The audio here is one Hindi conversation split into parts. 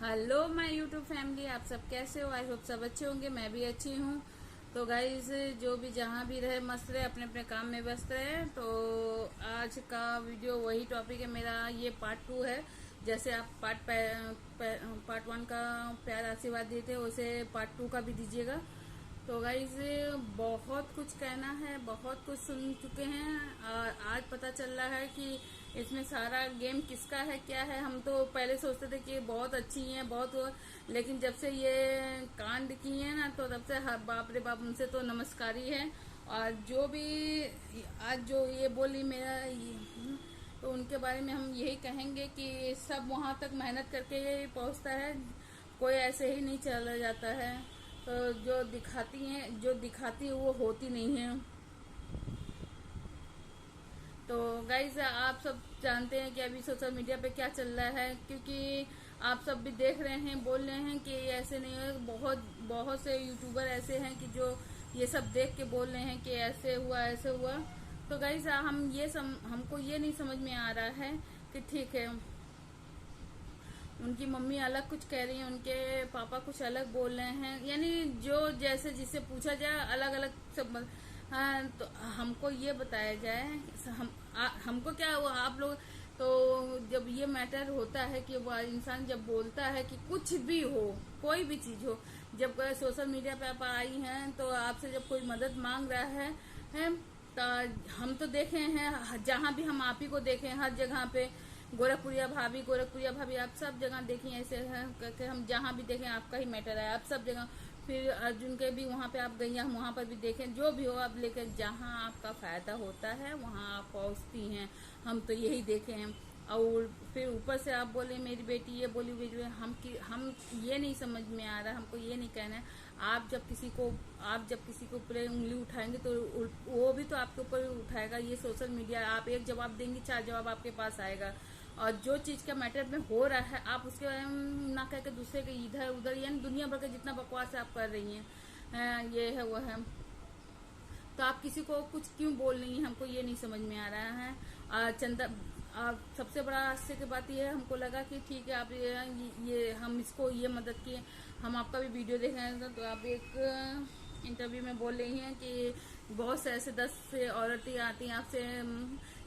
हेलो माय यूट्यूब फैमिली, आप सब कैसे हो? आई होप सब अच्छे होंगे। मैं भी अच्छी हूँ। तो गाइज, जो भी जहाँ भी रहे मस्त रहे, अपने अपने काम में व्यस्त रहे। तो आज का वीडियो वही टॉपिक है मेरा। ये पार्ट 2 है। जैसे आप पार्ट 1 का प्यार आशीर्वाद देते हो, उसे पार्ट 2 का भी दीजिएगा। तो गाइज, बहुत कुछ कहना है, बहुत कुछ सुन चुके हैं और आज पता चल रहा है कि इसमें सारा गेम किसका है, क्या है। हम तो पहले सोचते थे कि बहुत अच्छी हैं, लेकिन जब से ये कांड की है ना, तो तब से बाप रे बाप, उनसे तो नमस्कार ही है। और जो भी आज जो ये बोली तो उनके बारे में हम यही कहेंगे कि सब वहाँ तक मेहनत करके पहुँचता है, कोई ऐसे ही नहीं चला जाता है। तो जो दिखाती है वो होती नहीं है। तो गाइज, आप सब जानते हैं कि अभी सोशल मीडिया पे क्या चल रहा है, क्योंकि आप सब भी देख रहे हैं, बोल रहे हैं कि ऐसे नहीं है। बहुत बहुत से यूट्यूबर ऐसे हैं कि जो ये सब देख के बोल रहे हैं कि ऐसे हुआ ऐसे हुआ। तो गाइज, हमको ये नहीं समझ में आ रहा है कि ठीक है, उनकी मम्मी अलग कुछ कह रही है, उनके पापा कुछ अलग बोल रहे हैं, यानी जो जैसे जिससे पूछा जाए अलग अलग सब। हाँ, तो हमको ये बताया जाए, हमको क्या हुआ, आप लोग। तो जब ये मैटर होता है कि वो इंसान जब बोलता है कि कुछ भी हो, कोई भी चीज हो, जब सोशल मीडिया पे आप आई हैं तो आपसे जब कोई मदद मांग रहा है तो हम तो देखे हैं, जहाँ भी हम आप ही को देखे हैं, हर जगह पे गोरखपुरिया भाभी आप सब जगह देखें ऐसे हैं कि हम जहाँ भी देखें आपका ही मैटर है, आप सब जगह। फिर अर्जुन के भी वहाँ पे आप गई, हम वहाँ पर भी देखें, जो भी हो आप, लेकर जहाँ आपका फायदा होता है वहाँ आप पहुँचती हैं। हम तो यही देखे हैं। और फिर ऊपर से आप बोले मेरी बेटी ये बोली वीडियो, हम ये नहीं समझ में आ रहा, हमको ये नहीं कहना है। आप जब किसी को ऊपर उंगली उठाएंगे तो वो भी तो आपके ऊपर उठाएगा। ये सोशल मीडिया, आप एक जवाब देंगे, 4 जवाब आपके पास आएगा। और जो चीज का मैटर में हो रहा है, आप उसके बारे में ना कह के दूसरे के इधर उधर, यानी दुनिया भर का जितना बकवास आप कर रही हैं, ये है वो है। तो आप किसी को कुछ क्यों बोल रही हैं, हमको ये नहीं समझ में आ रहा है। चंदा, सबसे बड़ा आश्चर्य की बात यह है, हमको लगा कि ठीक है, आप ये हम इसको ये मदद किए। हम आपका भी वीडियो देख रहे हैं, तो आप एक इंटरव्यू में बोल रही हैं कि बहुत से ऐसे 10 से औरतें आती हैं आपसे,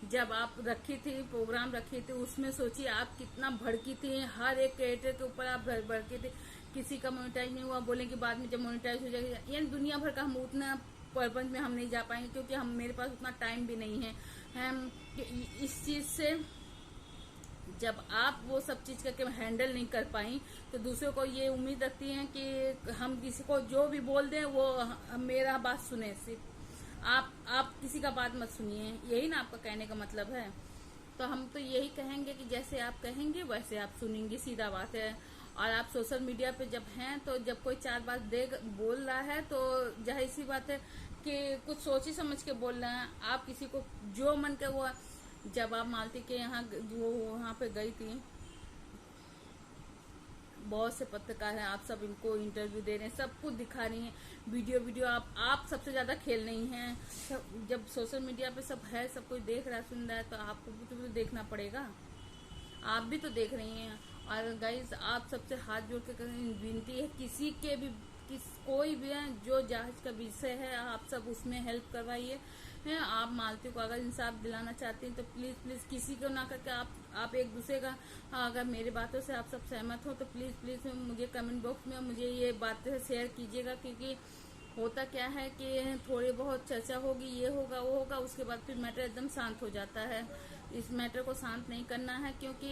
जब आप रखी थी, प्रोग्राम रखी थी, उसमें सोचिए आप कितना भड़की थी, हर एक क्रिएटर के ऊपर आप भड़के थे। किसी का मोनेटाइज नहीं हुआ, बोले कि बाद में जब मोनेटाइज हो जाएगा, यानी दुनिया भर का हम उतना प्रपंच में हम नहीं जा पाएंगे, क्योंकि मेरे पास उतना टाइम भी नहीं है। हम इस चीज से, जब आप वो सब चीज करके हैंडल नहीं कर पाई, तो दूसरों को ये उम्मीद रखती हैं कि हम किसी को जो भी बोल दें वो मेरा बात सुने। सिर्फ आप किसी का बात मत सुनिए, यही ना आपका कहने का मतलब है। तो हम तो यही कहेंगे कि जैसे आप कहेंगे वैसे आप सुनेंगे, सीधा बात है। और आप सोशल मीडिया पे जब हैं, तो जब कोई 4 बात बोल रहा है, तो जाहिर सी बात है कि कुछ सोची समझ के बोल रहे हैं। आप किसी को जो मन के वो, जब आप मालती के यहाँ वो वहाँ पे गई थी, बहुत से पत्रकार हैं, आप सब इनको इंटरव्यू दे रहे हैं, सब कुछ दिखा रही हैं, वीडियो आप सबसे ज्यादा खेल रही हैं। जब सोशल मीडिया पे सब है, सब कोई देख रहा है, सुन रहा है, तो आपको भी तो देखना पड़ेगा। आप भी तो देख रही हैं। और गाइज, आप सबसे हाथ जोड़ के विनती है, कोई भी है जो जांच का विषय है, आप सब उसमें हेल्प करवाइए। हैं, आप मालती को अगर इंसाफ दिलाना चाहते हैं तो प्लीज प्लीज किसी को ना करके आप एक दूसरे का, अगर मेरी बातों से आप सब सहमत हो तो प्लीज प्लीज मुझे कमेंट बॉक्स में मुझे ये बातें शेयर कीजिएगा। क्योंकि होता क्या है कि थोड़ी बहुत चर्चा होगी, ये होगा वो होगा, उसके बाद फिर मैटर एकदम शांत हो जाता है। इस मैटर को शांत नहीं करना है, क्योंकि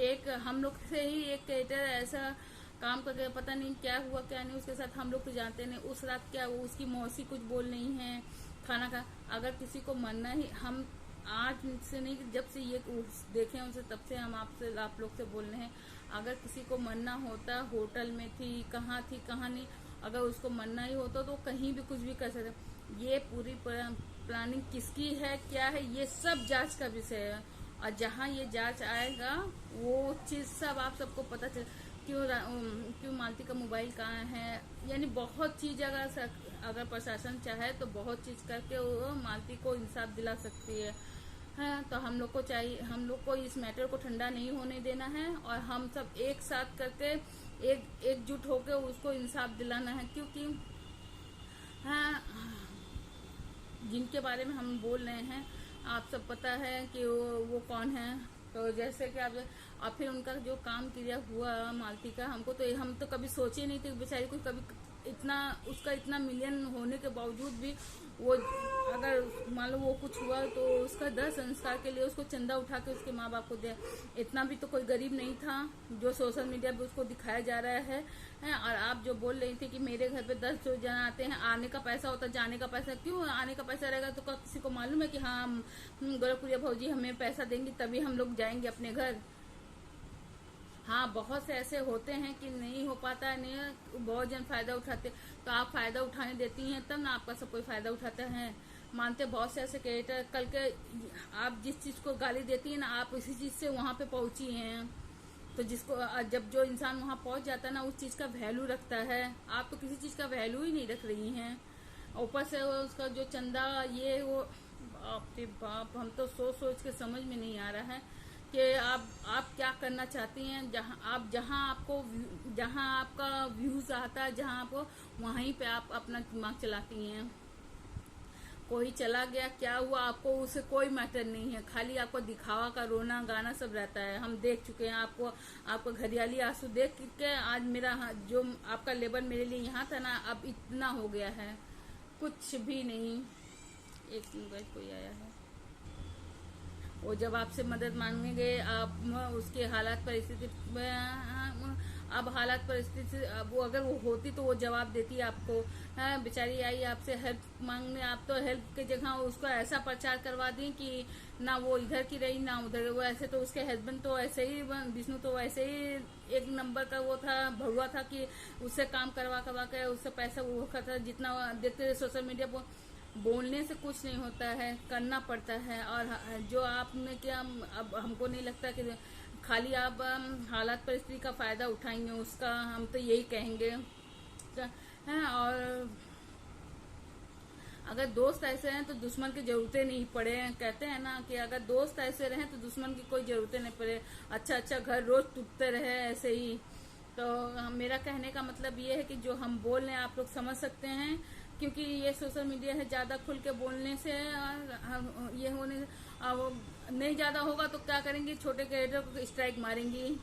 एक हम लोग से ही एक क्रिएटर ऐसा काम करके, पता नहीं क्या हुआ क्या नहीं उसके साथ, हम लोग तो जानते नहीं। उस रात क्या हुआ, उसकी मौसी कुछ बोल नहीं है, खाना का, अगर किसी को मरना ही, हम आज से नहीं, जब से ये देखे उनसे, तब से हम आप लोग से बोल रहे हैं। अगर किसी को मरना होता, होटल में थी, कहाँ नहीं, अगर उसको मरना ही होता तो कहीं भी कुछ भी कर सकते। ये पूरी प्लानिंग किसकी है, क्या है, ये सब जांच का विषय है। और जहाँ ये जांच आएगा वो चीज सब आप सबको पता चल, क्यों मालती का मोबाइल कहाँ है, यानी बहुत चीज अगर प्रशासन चाहे तो बहुत चीज करके वो मालती को इंसाफ दिला सकती है। है। तो हम लोग को चाहिए, हम लोग को इस मैटर को ठंडा नहीं होने देना है और हम सब एक साथ करके एकजुट होकर उसको इंसाफ दिलाना है। क्योंकि हाँ, जिनके बारे में हम बोल रहे हैं आप सब पता है कि वो कौन है। तो जैसे कि आप और फिर उनका जो काम क्रिया हुआ मालती का, हम तो कभी सोचे नहीं थे बेचारी को, कभी इतना उसका इतना मिलियन होने के बावजूद भी वो अगर मान लो वो कुछ हुआ तो उसका 10 संस्कार के लिए उसको चंदा उठा के उसके माँ बाप को दिया। इतना भी तो कोई गरीब नहीं था जो सोशल मीडिया पे उसको दिखाया जा रहा है। और आप जो बोल रही थी कि मेरे घर पे 10 जो जन आते हैं, आने का पैसा होता, जाने का पैसा क्यों? आने का पैसा रहेगा तो किसी को मालूम है कि हाँ गोरखपुरिया भौजी हमें पैसा देंगी तभी हम लोग जाएंगे अपने घर? हाँ, बहुत से ऐसे होते हैं कि नहीं हो पाता है, नहीं, बहुत जन फायदा उठाते। तो आप फायदा उठाने देती हैं तब ना आपका सब कोई फायदा उठाता है। मानते बहुत से ऐसे क्रिएटर, कल के आप जिस चीज को गाली देती हैं ना, आप इसी चीज से वहां पे पहुंची हैं। तो जिसको जब जो इंसान वहां पहुंच जाता है ना, उस चीज का वैल्यू रखता है। आप तो किसी चीज का वैल्यू ही नहीं रख रही हैं। ऊपर से उसका जो चंदा ये वो, बाप रे बाप, हम तो सोच सोच के समझ में नहीं आ रहा है कि आप क्या करना चाहती हैं। जहां आपका व्यूज आता है, जहां आपको, वहीं पे आप अपना दिमाग चलाती हैं। कोई चला गया, क्या हुआ, आपको उससे कोई मैटर नहीं है। खाली आपको दिखावा का रोना गाना सब रहता है। हम देख चुके हैं आपको घरियाली आंसू देख के आज मेरा जो आपका लेबर मेरे लिए यहाँ था ना, अब इतना हो गया है, कुछ भी नहीं। एक मिनट, कोई आया है। वो जब आपसे मदद मांगेंगे आप उसके हालात परिस्थिति, अब हालात परिस्थिति वो अगर वो होती तो वो जवाब देती आपको। बेचारी आई आपसे हेल्प मांगने, आप तो हेल्प की जगह उसको ऐसा प्रचार करवा दी कि ना वो इधर की रही ना उधर। वो ऐसे तो उसके हस्बैंड तो ऐसे ही, विष्णु तो ऐसे ही एक नंबर का वो था, भगवा था कि उससे काम करवा के उससे पैसा वो खाता। जितना देखते थे सोशल मीडिया पर, बोलने से कुछ नहीं होता है, करना पड़ता है। और जो आपने किया, अब हमको नहीं लगता कि खाली आप हालात परिस्थिति का फायदा उठाएंगे उसका, हम तो यही कहेंगे है। और अगर दोस्त ऐसे हैं तो दुश्मन की जरूरतें नहीं पड़े। कहते हैं ना कि अगर दोस्त ऐसे रहें तो दुश्मन की कोई जरूरतें नहीं पड़े। अच्छा घर रोज टूटते रहे ऐसे ही। तो मेरा कहने का मतलब ये है कि जो हम बोल रहे हैं आप लोग समझ सकते हैं, क्योंकि ये सोशल मीडिया है, ज्यादा खुल के बोलने से ये होने नहीं ज्यादा होगा तो क्या करेंगी, छोटे क्रिएटर को स्ट्राइक मारेंगी,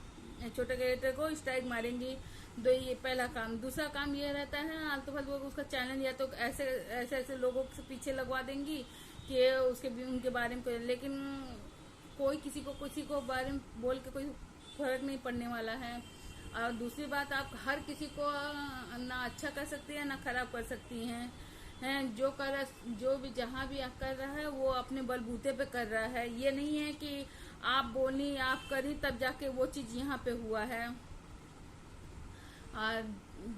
छोटे क्रिएटर को स्ट्राइक मारेंगी। दो, ये पहला काम। दूसरा काम ये रहता है आलतू फालतू उसका चैनल या तो ऐसे लोगों के पीछे लगवा देंगी कि उनके बारे में लेकिन कोई किसी को बारे में बोल के कोई फर्क नहीं पड़ने वाला है। और दूसरी बात, आप हर किसी को ना अच्छा कर सकती हैं ना खराब कर सकती हैं। जो भी जहाँ भी आप कर रहा है वो अपने बलबूते पे कर रहा है। ये नहीं है कि आप बोली आप करी तब जाके वो चीज यहाँ पे हुआ है। और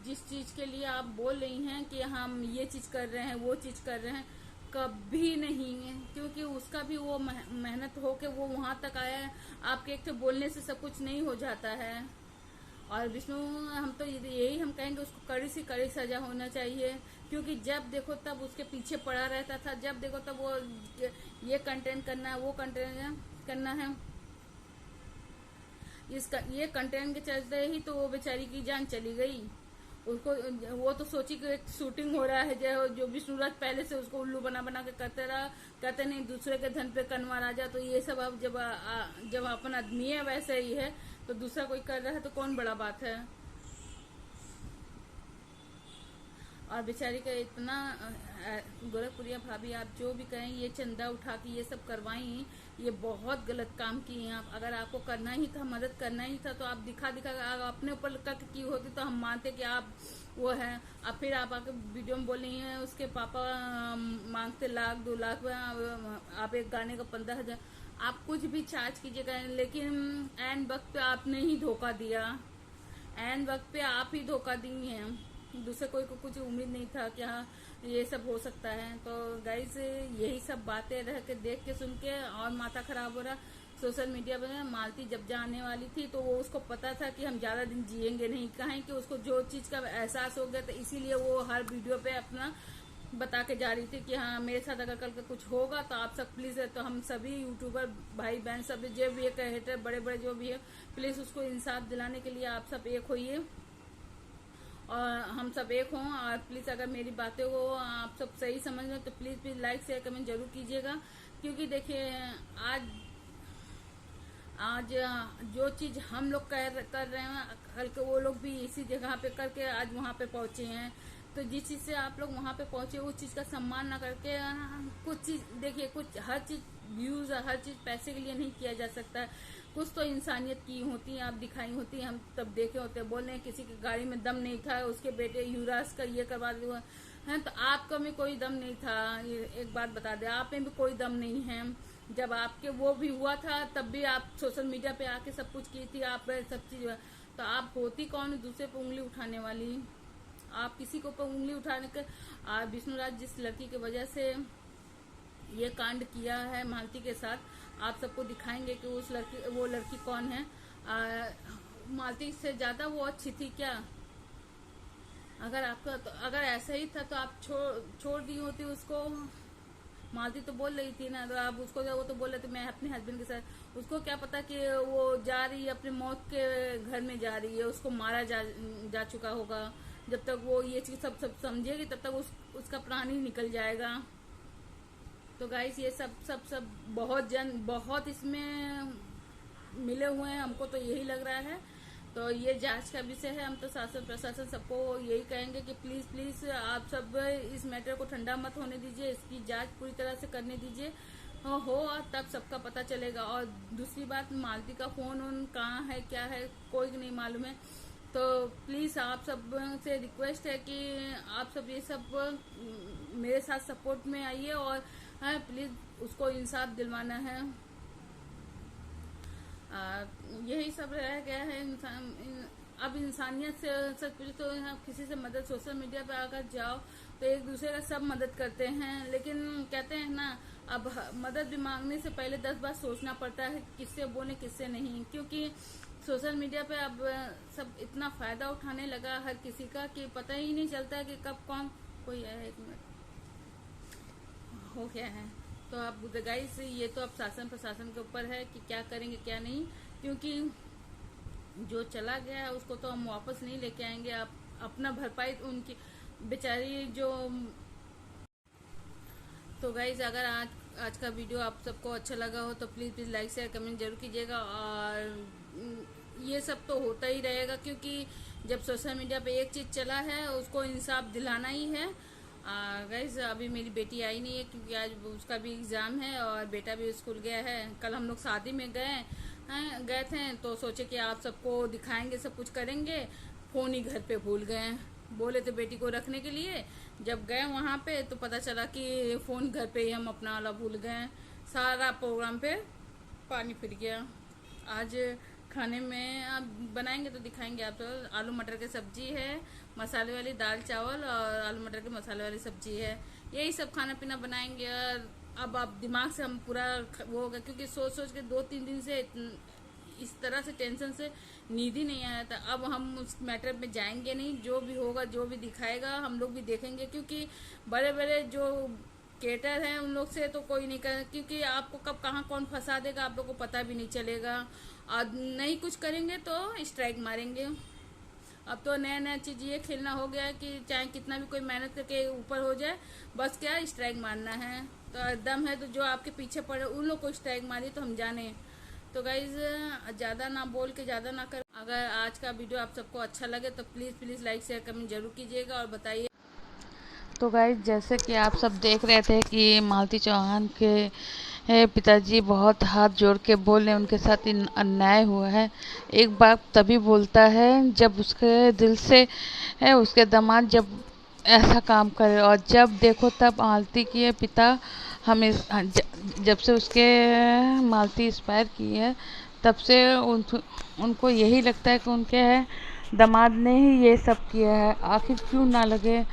जिस चीज के लिए आप बोल रही हैं कि हम ये चीज कर रहे हैं वो चीज कर रहे हैं, कभी नहीं है। क्योंकि उसका भी वो मेहनत हो के वो वहां तक आया है। आपके एक तो बोलने से सब कुछ नहीं हो जाता है। और विष्णु, हम तो यही हम कहेंगे उसको कड़ी से कड़ी सजा होना चाहिए। क्योंकि जब देखो तब उसके पीछे पड़ा रहता था, जब देखो तब वो ये कंटेंट करना है वो कंटेंट करना है। ये कंटेंट के चलते ही तो वो बेचारी की जान चली गई। उसको वो तो सोची कि एक शूटिंग हो रहा है, जो विष्णुराज पहले से उसको उल्लू बना के करते रहा, कहते नहीं दूसरे के धन पे कनवा राजा। तो ये सब अब जब अपन आदमी है वैसे ही है, तो दूसरा कोई कर रहा है तो कौन बड़ा बात है। और बेचारी का इतना, गोरखपुरिया भाभी आप जो भी कहें, ये चंदा उठा के ये सब करवाई, ये बहुत गलत काम किए आप। अगर आपको करना ही था, मदद करना ही था, तो आप दिखा अपने ऊपर करके की होती तो हम मानते कि आप वो है। अब फिर आप आके वीडियो में बोल रही हैं उसके पापा मांगते 1,00,000 2 लाख, आप एक गाने का 15,000, आप कुछ भी चार्ज कीजिएगा, लेकिन एन वक्त पे आपने ही धोखा दिया। एन वक्त पे आप ही धोखा दी हैं। दूसरे कोई को कुछ उम्मीद नहीं था कि हाँ ये सब हो सकता है। तो गाइस, यही सब बातें रह के देख के सुन के और माथा खराब हो रहा। सोशल मीडिया पर मालती जब जाने वाली थी तो वो उसको पता था कि हम ज्यादा दिन जिएंगे नहीं, कहें कि उसको जो चीज का एहसास हो गया था, इसीलिए वो हर वीडियो पे अपना बता के जा रही थी कि हाँ मेरे साथ अगर कल का कुछ होगा तो आप सब प्लीज़, तो हम सभी यूट्यूबर भाई बहन सब जो भी है हेटर बड़े बड़े जो भी है, प्लीज़ उसको इंसाफ दिलाने के लिए आप सब एक होइए और हम सब एक हों। और प्लीज़ अगर मेरी बातें को आप सब सही समझ लो तो प्लीज़ लाइक शेयर कमेंट जरूर कीजिएगा। क्योंकि देखिए आज जो चीज़ हम लोग कर रहे हैं, कल के वो लोग भी इसी जगह पे करके आज वहाँ पे पहुँचे हैं। तो जिस चीज़ से आप लोग वहाँ पे पहुँचे उस चीज़ का सम्मान ना करके कुछ चीज़ देखिए, कुछ हर चीज़ व्यूज़ हर चीज़ पैसे के लिए नहीं किया जा सकता। कुछ तो इंसानियत की होती है, आप दिखाई होती है, हम तब देखे होते हैं। बोल रहे हैं किसी की गाड़ी में दम नहीं था, उसके बेटे युवराज का ये करवा दिया है, तो आपका में कोई दम नहीं था। ये एक बात बता दें, आप में भी कोई दम नहीं है। जब आपके वो भी हुआ था तब भी आप सोशल मीडिया पे आके सब कुछ की थी, आप सब चीज़। तो आप होती कौन दूसरे पे उंगली उठाने वाली? आप किसी को पर उंगली उठाने के विष्णुराज जिस लड़की की वजह से ये कांड किया है मालती के साथ, आप सबको दिखाएंगे कि वो लड़की कौन है। मालती से ज्यादा वो अच्छी थी क्या? अगर आपका तो अगर ऐसा ही था तो आप छोड़ दी होती उसको। मालती तो बोल रही थी ना, तो आप उसको वो तो बोल रहे थे मैं अपने हस्बैंड के साथ। उसको क्या पता कि वो जा रही है अपने मौत के घर में जा रही है, उसको मारा जा चुका होगा। जब तक वो ये चीज सब समझेगी तब तक उसका प्राण ही निकल जाएगा। तो गाइस ये सब बहुत इसमें मिले हुए हैं, हमको तो यही लग रहा है। तो ये जांच का विषय है। हम तो शासन प्रशासन सबको यही कहेंगे कि प्लीज आप सब इस मैटर को ठंडा मत होने दीजिए, इसकी जांच पूरी तरह से करने दीजिए हो और तब सबका पता चलेगा। और दूसरी बात, मालती का फोन कहाँ है क्या है कोई नहीं मालूम है। तो प्लीज़ आप सब से रिक्वेस्ट है कि आप सब ये सब मेरे साथ सपोर्ट में आइए और प्लीज़ उसको इंसाफ दिलवाना है। यही सब रह गया है। अब इंसानियत से सच पूछे तो किसी से मदद, सोशल मीडिया पे अगर जाओ तो एक दूसरे का सब मदद करते हैं, लेकिन कहते हैं ना अब मदद भी मांगने से पहले 10 बार सोचना पड़ता है किससे बोले किससे नहीं। क्योंकि सोशल मीडिया पे अब सब इतना फायदा उठाने लगा हर किसी का कि पता ही नहीं चलता है कि कब कौन कोई है। 1 मिनट हो गया है। तो अब गाइस ये तो अब शासन प्रशासन के ऊपर है कि क्या करेंगे क्या नहीं। क्योंकि जो चला गया है उसको तो हम वापस नहीं लेके आएंगे। आप अपना भरपाई उनकी बेचारी जो। तो गाइज अगर आज का वीडियो आप सबको अच्छा लगा हो तो प्लीज़ लाइक शेयर कमेंट जरूर कीजिएगा। और ये सब तो होता ही रहेगा क्योंकि जब सोशल मीडिया पे एक चीज़ चला है उसको इंसाफ दिलाना ही है। गाइज अभी मेरी बेटी आई नहीं है क्योंकि आज उसका भी एग्ज़ाम है और बेटा भी स्कूल गया है। कल हम लोग शादी में गए थे तो सोचे कि आप सबको दिखाएंगे सब कुछ करेंगे, फ़ोन ही घर पे भूल गए। बोले थे बेटी को रखने के लिए, जब गए वहाँ पे तो पता चला कि फ़ोन घर पे ही हम अपना वाला भूल गए। सारा प्रोग्राम पे पानी फिर गया। आज खाने में आप बनाएंगे तो दिखाएंगे आप। तो आलू मटर की सब्जी है, मसाले वाली दाल चावल और आलू मटर की मसाले वाली सब्जी है। यही सब खाना पीना बनाएंगे। और अब आप दिमाग से हम पूरा वो होगा क्योंकि सोच के 2-3 दिन से इस तरह से टेंशन से नींद ही नहीं आया था। अब हम उस मैटर में जाएंगे नहीं, जो भी होगा जो भी दिखाएगा हम लोग भी देखेंगे। क्योंकि बड़े बड़े जो क्रिएटर हैं उन लोग से तो कोई नहीं कर, क्योंकि आपको कब कहाँ कौन फंसा देगा आप लोग को पता भी नहीं चलेगा। और नहीं कुछ करेंगे तो स्ट्राइक मारेंगे। अब तो नया चीज़ ये खेलना हो गया है कि चाहे कितना भी कोई मेहनत करके ऊपर हो जाए, बस क्या स्ट्राइक मारना है। तो दम है तो जो आपके पीछे पड़े उन लोग को स्ट्राइक मारिए तो हम जाने। तो गाइज ज़्यादा ना बोल के ज़्यादा ना कर। अगर आज का वीडियो आप सबको अच्छा लगे तो प्लीज़ लाइक शेयर कमेंट जरूर कीजिएगा और बताइए। तो गाइज जैसे कि आप सब देख रहे थे कि मालती चौहान के पिताजी बहुत हाथ जोड़ के बोल रहे उनके साथ अन्याय हुआ है। एक बात तभी बोलता है जब उसके दिल से उसके दामाद जब ऐसा काम करे, और जब देखो तब मालती के पिता हमें जब से उसके मालती एक्सपायर की है तब से उनको यही लगता है कि उनके दामाद ने ही ये सब किया है। आखिर क्यों ना लगे।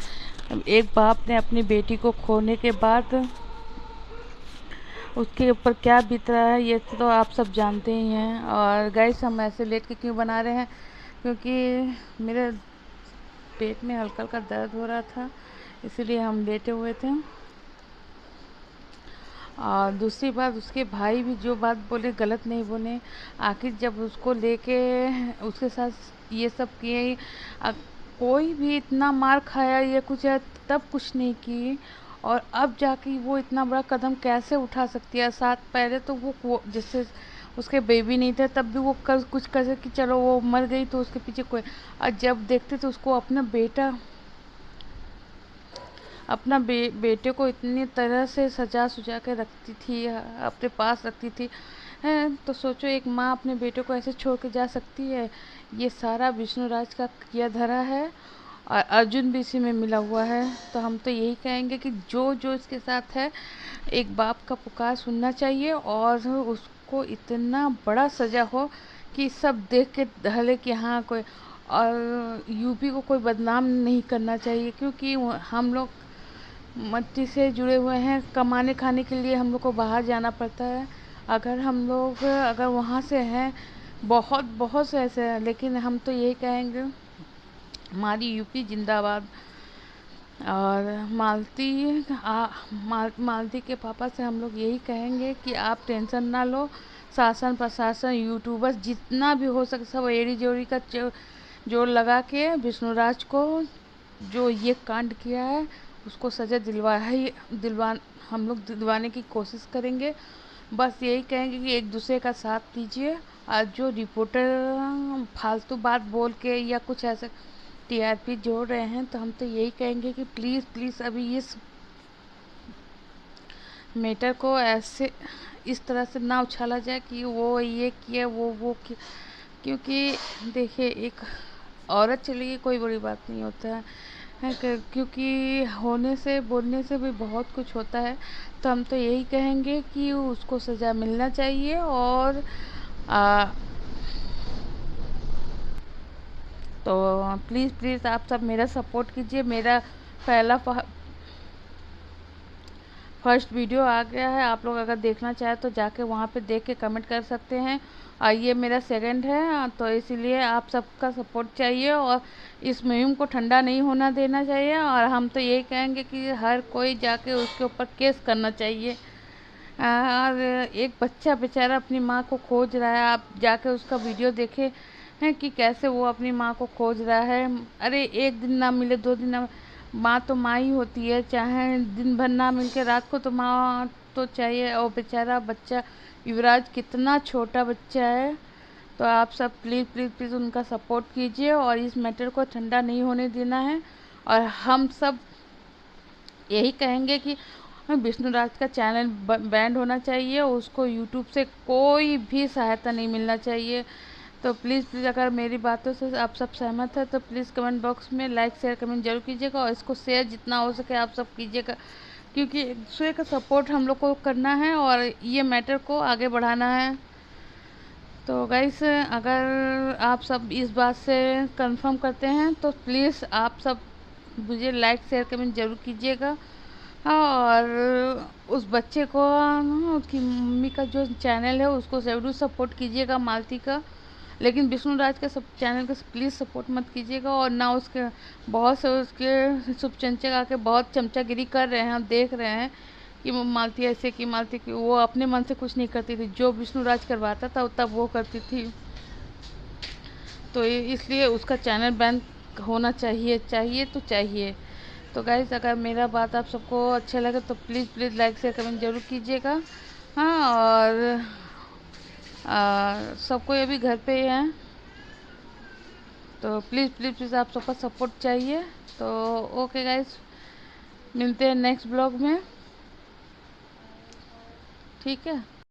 एक बाप ने अपनी बेटी को खोने के बाद उसके ऊपर क्या बीत रहा है ये तो आप सब जानते ही हैं। और गाइस हम ऐसे लेट के क्यों बना रहे हैं, क्योंकि मेरे पेट में हल्का हल्का दर्द हो रहा था इसीलिए हम लेटे हुए थे। और दूसरी बात, उसके भाई भी जो बात बोले गलत नहीं बोले। आखिर जब उसको लेके उसके साथ ये सब किए, अ, कोई भी इतना मार खाया या कुछ है तब कुछ नहीं की, और अब जाके वो इतना बड़ा कदम कैसे उठा सकती है। साथ पहले तो वो जैसे उसके बेबी नहीं थे तब भी वो कर कुछ कर कि चलो वो मर गई तो उसके पीछे कोई, और जब देखते तो उसको अपना बेटा, अपना बेटे को इतनी तरह से सजा सुजा के रखती थी, अपने पास रखती थी, हैं। तो सोचो एक माँ अपने बेटे को ऐसे छोड़ के जा सकती है। ये सारा विष्णुराज का किया धरा है, और अर्जुन भी इसी में मिला हुआ है। तो हम तो यही कहेंगे कि जो जो इसके साथ है, एक बाप का पुकार सुनना चाहिए, और उसको इतना बड़ा सजा हो कि सब देख के ढले कि हाँ कोई, और यूपी को कोई बदनाम नहीं करना चाहिए, क्योंकि हम लोग मट्टी से जुड़े हुए हैं। कमाने खाने के लिए हम लोग को बाहर जाना पड़ता है। अगर वहाँ से हैं, बहुत बहुत से ऐसे हैं, लेकिन हम तो यही कहेंगे हमारी यूपी जिंदाबाद। और मालती के पापा से हम लोग यही कहेंगे कि आप टेंशन ना लो। शासन प्रशासन यूट्यूबर्स जितना भी हो सके सब एड़ी जोड़ी का जोर लगा के विष्णुराज को जो ये कांड किया है उसको सजा दिलवा हम लोग दिलवाने की कोशिश करेंगे। बस यही कहेंगे कि एक दूसरे का साथ दीजिए। और जो रिपोर्टर फालतू बात बोल के या कुछ ऐसे टीआरपी जोड़ रहे हैं, तो हम तो यही कहेंगे कि प्लीज़ प्लीज़ अभी इस मैटर को ऐसे इस तरह से ना उछाला जाए कि वो ये किया वो किया। क्योंकि देखिए एक औरत चली गई कोई बड़ी बात नहीं होता है क्योंकि होने से बोलने से भी बहुत कुछ होता है। तो हम तो यही कहेंगे कि उसको सज़ा मिलना चाहिए। और तो प्लीज़ प्लीज़ आप सब मेरा सपोर्ट कीजिए। मेरा पहला फर्स्ट वीडियो आ गया है, आप लोग अगर देखना चाहें तो जाके वहाँ पे देख के कमेंट कर सकते हैं। और ये मेरा सेकंड है, तो इसीलिए आप सबका सपोर्ट चाहिए और इस मुहिम को ठंडा नहीं होना देना चाहिए। और हम तो यही कहेंगे कि हर कोई जाके उसके ऊपर केस करना चाहिए। और एक बच्चा बेचारा अपनी माँ को खोज रहा है, आप जाके उसका वीडियो देखे हैं कि कैसे वो अपनी माँ को खोज रहा है। अरे एक दिन ना मिले, 2 दिन ना, माँ तो माँ ही होती है, चाहे दिन भर ना मिल के रात को तो माँ तो चाहिए। और बेचारा बच्चा युवराज कितना छोटा बच्चा है। तो आप सब प्लीज़ प्लीज़ प्लीज़ उनका सपोर्ट कीजिए और इस मैटर को ठंडा नहीं होने देना है। और हम सब यही कहेंगे कि विष्णुराज का चैनल बैंड होना चाहिए, उसको यूट्यूब से कोई भी सहायता नहीं मिलना चाहिए। तो प्लीज़ प्लीज़ अगर मेरी बातों से आप सब सहमत है तो प्लीज़ कमेंट बॉक्स में लाइक शेयर कमेंट जरूर कीजिएगा, और इसको शेयर जितना हो सके आप सब कीजिएगा, क्योंकि एक दूसरे का सपोर्ट हम लोग को करना है और ये मैटर को आगे बढ़ाना है। तो गाइस अगर आप सब इस बात से कंफर्म करते हैं तो प्लीज़ आप सब मुझे लाइक शेयर कमेंट जरूर कीजिएगा। और उस बच्चे को कि मम्मी का जो चैनल है उसको ज़रूर सपोर्ट कीजिएगा मालती का, लेकिन विष्णुराज का सब चैनल का प्लीज़ सपोर्ट मत कीजिएगा। और ना उसके बहुत से उसके शुभचंचक आके बहुत चमचागिरी कर रहे हैं, हम देख रहे हैं कि मालती ऐसे की मालती की, वो अपने मन से कुछ नहीं करती थी, जो विष्णुराज करवाता था तब वो करती थी। तो इसलिए उसका चैनल बैन होना चाहिए तो चाहिए। तो गाइस अगर मेरा बात आप सबको अच्छा लगे तो please please like share comment जरूर कीजिएगा। हाँ, और सब कोई अभी घर पे ही हैं, तो प्लीज़ प्लीज़ प्लीज़ आप सबका सपोर्ट चाहिए। तो ओके गाइस, मिलते हैं नेक्स्ट ब्लॉग में, ठीक है।